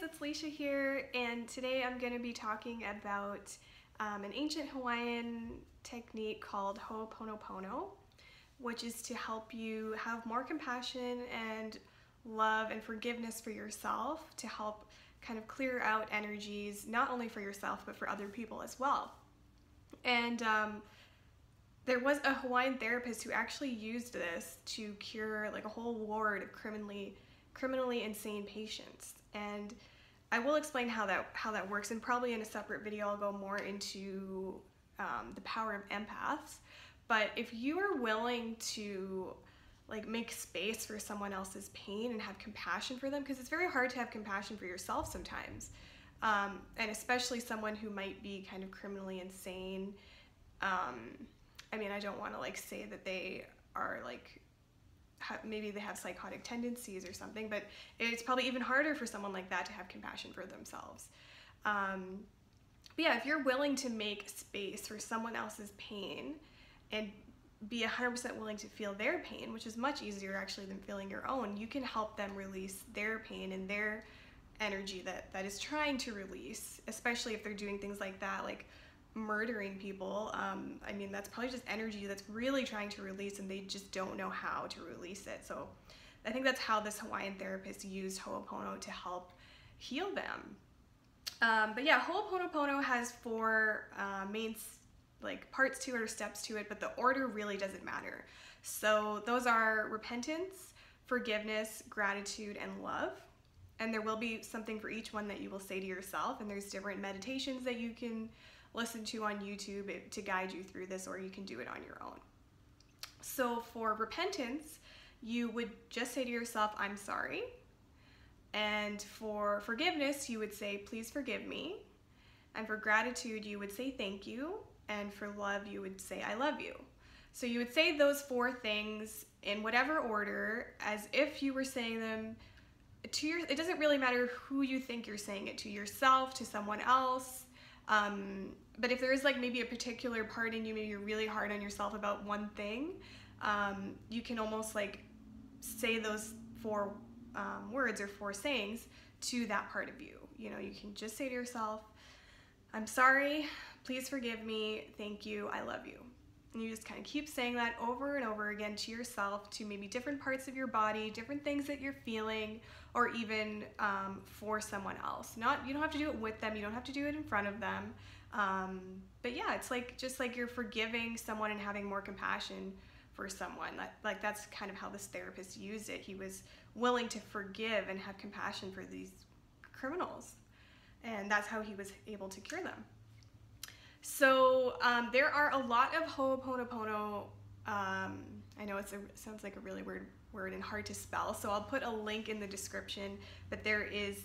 it's Leisha here, and today I'm going to be talking about an ancient Hawaiian technique called Ho'oponopono, which is to help you have more compassion and love and forgiveness for yourself, to help kind of clear out energies, not only for yourself, but for other people as well. And there was a Hawaiian therapist who actually used this to cure like a whole ward of criminally insane patients. And I will explain how that works, and probably in a separate video I'll go more into the power of empaths. But if you are willing to like make space for someone else's pain and have compassion for them, because it's very hard to have compassion for yourself sometimes, and especially someone who might be kind of criminally insane. I mean, I don't want to like say that they are like, maybe they have psychotic tendencies or something, but it's probably even harder for someone like that to have compassion for themselves. But yeah, if you're willing to make space for someone else's pain and be 100% willing to feel their pain, which is much easier actually than feeling your own, you can help them release their pain and their energy that is trying to release, especially if they're doing things like that, like murdering people. I mean, that's probably just energy that's really trying to release, and they just don't know how to release it. So I think that's how this Hawaiian therapist used Ho'opono to help heal them. But yeah, Ho'oponopono has four main like parts to it or steps to it, but the order really doesn't matter. So those are repentance, forgiveness, gratitude, and love. And there will be something for each one that you will say to yourself, and there's different meditations that you can listen to on YouTube to guide you through this, or you can do it on your own. So for repentance, you would just say to yourself, I'm sorry. And for forgiveness, you would say, please forgive me. And for gratitude, you would say thank you. And for love, you would say I love you. So you would say those four things in whatever order, as if you were saying them to it doesn't really matter who you think you're saying it to, yourself, to someone else. But if there is like maybe a particular part in you, maybe you're really hard on yourself about one thing, you can almost like say those four words or four sayings to that part of you. You know, you can just say to yourself, I'm sorry, please forgive me, thank you, I love you. And you just kind of keep saying that over and over again to yourself, to maybe different parts of your body, different things that you're feeling, or even for someone else. You don't have to do it with them, you don't have to do it in front of them. But yeah, it's like just like you're forgiving someone and having more compassion for someone. That's kind of how this therapist used it. He was willing to forgive and have compassion for these criminals, and that's how he was able to cure them. So there are a lot of Ho'oponopono. I know it sounds like a really weird word and hard to spell, so I'll put a link in the description, but there is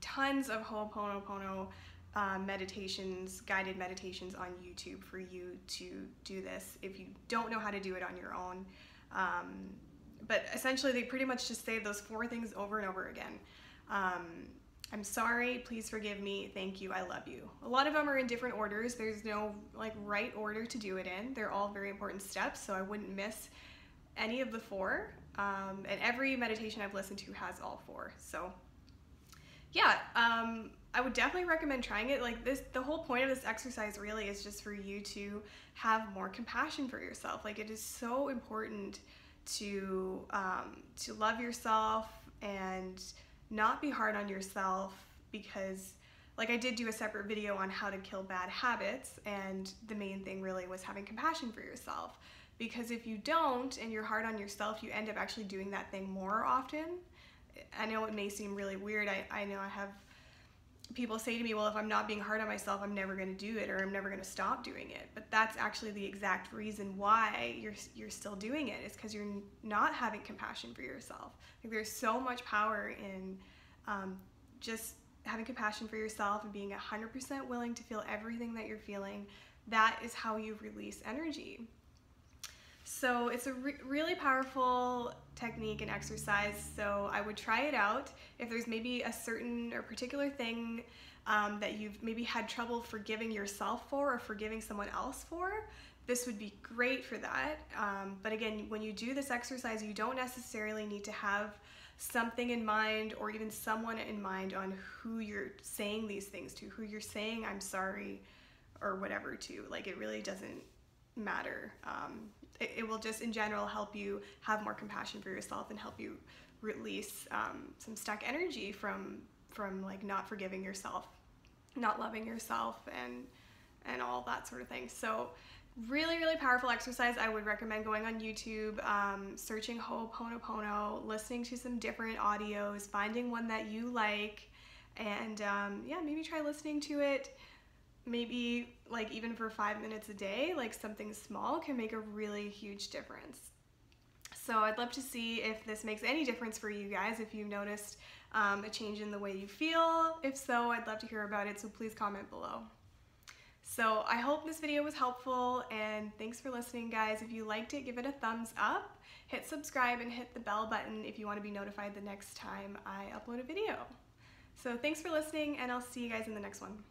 tons of Ho'oponopono meditations, guided meditations on YouTube for you to do this if you don't know how to do it on your own. But essentially they pretty much just say those four things over and over again. I'm sorry, please forgive me, thank you, I love you. A lot of them are in different orders. There's no like right order to do it in. They're all very important steps, so I wouldn't miss any of the four. And every meditation I've listened to has all four. So yeah, I would definitely recommend trying it. Like the whole point of this exercise really is just for you to have more compassion for yourself. Like it is so important to love yourself and not be hard on yourself, because like I did do a separate video on how to kill bad habits, and the main thing really was having compassion for yourself, because if you don't and you're hard on yourself, you end up actually doing that thing more often. I know it may seem really weird. I know I have people say to me, well, if I'm not being hard on myself, I'm never going to do it, or I'm never going to stop doing it. But that's actually the exact reason why you're still doing it, is because you're not having compassion for yourself. Like there's so much power in just having compassion for yourself and being 100% willing to feel everything that you're feeling. That is how you release energy. So it's a really powerful technique and exercise, so I would try it out. If there's maybe a certain or particular thing that you've maybe had trouble forgiving yourself for, or forgiving someone else for, this would be great for that. But again, when you do this exercise, you don't necessarily need to have something in mind, or even someone in mind on who you're saying these things to, who you're saying I'm sorry or whatever to. Like, it really doesn't matter. It will just in general help you have more compassion for yourself and help you release some stuck energy from like not forgiving yourself, not loving yourself, and all that sort of thing. So really, really powerful exercise. I would recommend going on YouTube, searching Ho'oponopono, listening to some different audios, finding one that you like, and yeah, maybe try listening to it. Maybe like even for 5 minutes a day, like something small can make a really huge difference. So I'd love to see if this makes any difference for you guys, if you've noticed a change in the way you feel. If so, I'd love to hear about it, so please comment below. So I hope this video was helpful, and thanks for listening, guys. If you liked it, give it a thumbs up, hit subscribe, and hit the bell button if you want to be notified the next time I upload a video. So thanks for listening, and I'll see you guys in the next one.